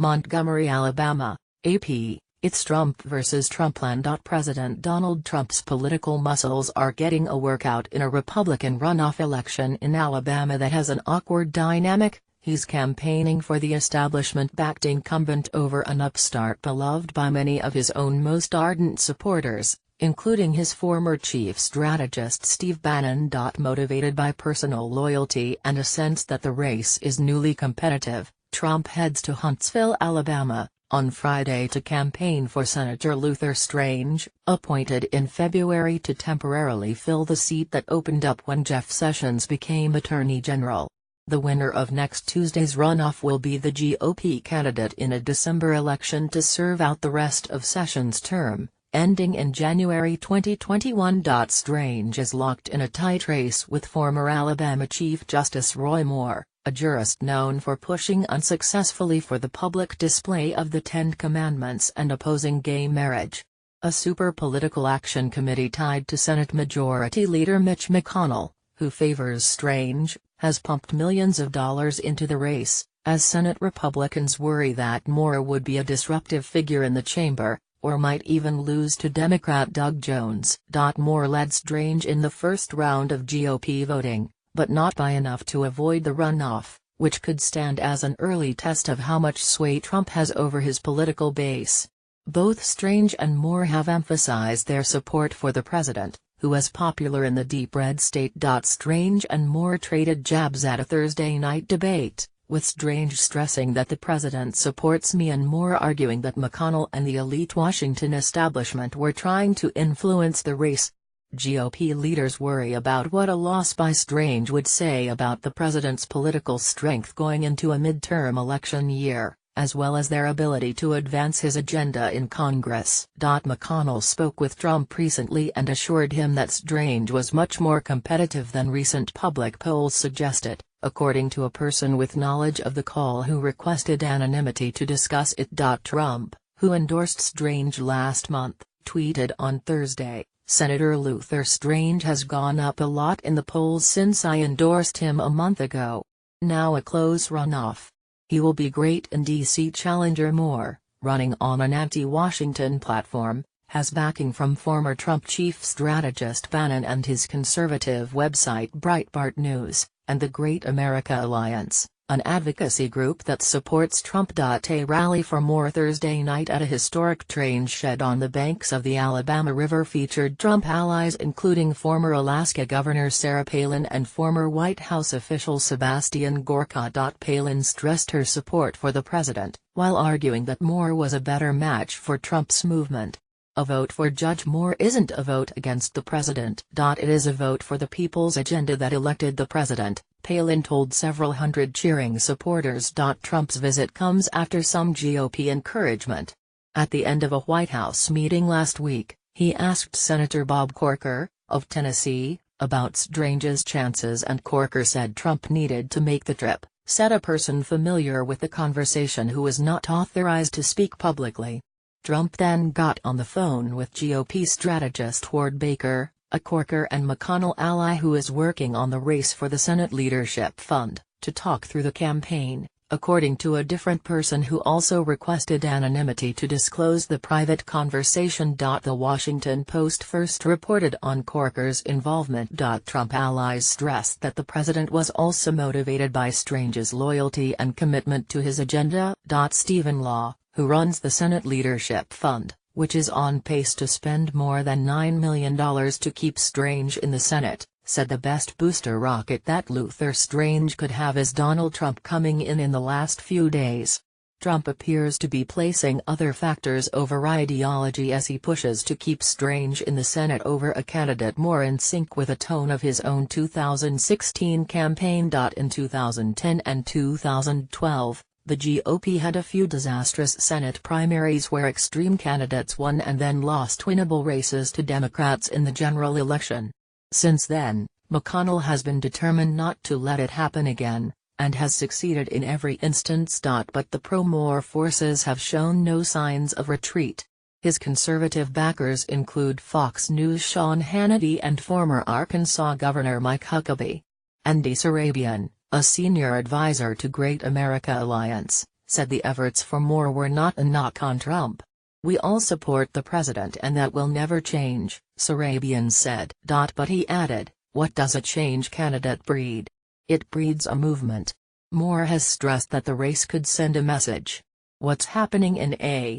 Montgomery, Alabama, AP, it's Trump versus Trumpland. President Donald Trump's political muscles are getting a workout in a Republican runoff election in Alabama that has an awkward dynamic. He's campaigning for the establishment-backed incumbent over an upstart beloved by many of his own most ardent supporters, including his former chief strategist Steve Bannon. Motivated by personal loyalty and a sense that the race is newly competitive, Trump heads to Huntsville, Alabama, on Friday to campaign for Senator Luther Strange, appointed in February to temporarily fill the seat that opened up when Jeff Sessions became Attorney General. The winner of next Tuesday's runoff will be the GOP candidate in a December election to serve out the rest of Sessions' term, ending in January 2021. Strange is locked in a tight race with former Alabama Chief Justice Roy Moore, a jurist known for pushing unsuccessfully for the public display of the Ten Commandments and opposing gay marriage. A super political action committee tied to Senate Majority Leader Mitch McConnell, who favors Strange, has pumped millions of dollars into the race, as Senate Republicans worry that Moore would be a disruptive figure in the chamber, or might even lose to Democrat Doug Jones. Moore led Strange in the first round of GOP voting, but not by enough to avoid the runoff, which could stand as an early test of how much sway Trump has over his political base. Both Strange and Moore have emphasized their support for the president, who is popular in the deep red state. Strange and Moore traded jabs at a Thursday night debate, with Strange stressing that the president supports me and Moore arguing that McConnell and the elite Washington establishment were trying to influence the race. GOP leaders worry about what a loss by Strange would say about the president's political strength going into a midterm election year, as well as their ability to advance his agenda in Congress. McConnell spoke with Trump recently and assured him that Strange was much more competitive than recent public polls suggested, according to a person with knowledge of the call who requested anonymity to discuss it. Trump, who endorsed Strange last month, tweeted on Thursday, "Senator Luther Strange has gone up a lot in the polls since I endorsed him a month ago. Now a close runoff. He will be great in D.C." Challenger Moore, running on an anti-Washington platform, has backing from former Trump chief strategist Bannon and his conservative website Breitbart News, and the Great America Alliance, an advocacy group that supports Trump. A rally for Moore Thursday night at a historic train shed on the banks of the Alabama River featured Trump allies including former Alaska Governor Sarah Palin and former White House official Sebastian Gorka. Palin stressed her support for the president, while arguing that Moore was a better match for Trump's movement. "A vote for Judge Moore isn't a vote against the president. It is a vote for the people's agenda that elected the president," Palin told several hundred cheering supporters. Trump's visit comes after some GOP encouragement. At the end of a White House meeting last week, he asked Senator Bob Corker, of Tennessee, about Strange's chances, and Corker said Trump needed to make the trip, said a person familiar with the conversation who was not authorized to speak publicly. Trump then got on the phone with GOP strategist Ward Baker, a Corker and McConnell ally who is working on the race for the Senate Leadership Fund, to talk through the campaign, according to a different person who also requested anonymity to disclose the private conversation. The Washington Post first reported on Corker's involvement. Trump allies stressed that the president was also motivated by Strange's loyalty and commitment to his agenda. Stephen Law, who runs the Senate Leadership Fund, which is on pace to spend more than $9 million to keep Strange in the Senate, said the best booster rocket that Luther Strange could have is Donald Trump coming in the last few days. Trump appears to be placing other factors over ideology as he pushes to keep Strange in the Senate over a candidate more in sync with a tone of his own 2016 campaign. In 2010 and 2012, the GOP had a few disastrous Senate primaries where extreme candidates won and then lost winnable races to Democrats in the general election. Since then, McConnell has been determined not to let it happen again, and has succeeded in every instance. But the pro-Moore forces have shown no signs of retreat. His conservative backers include Fox News' Sean Hannity and former Arkansas Governor Mike Huckabee. Andy Sarabian, a senior advisor to Great America Alliance, said the efforts for more were not a knock on Trump. "We all support the president and that will never change," Sarabian said. But he added, "What does a change candidate breed? It breeds a movement." Moore has stressed that the race could send a message. What's happening in A.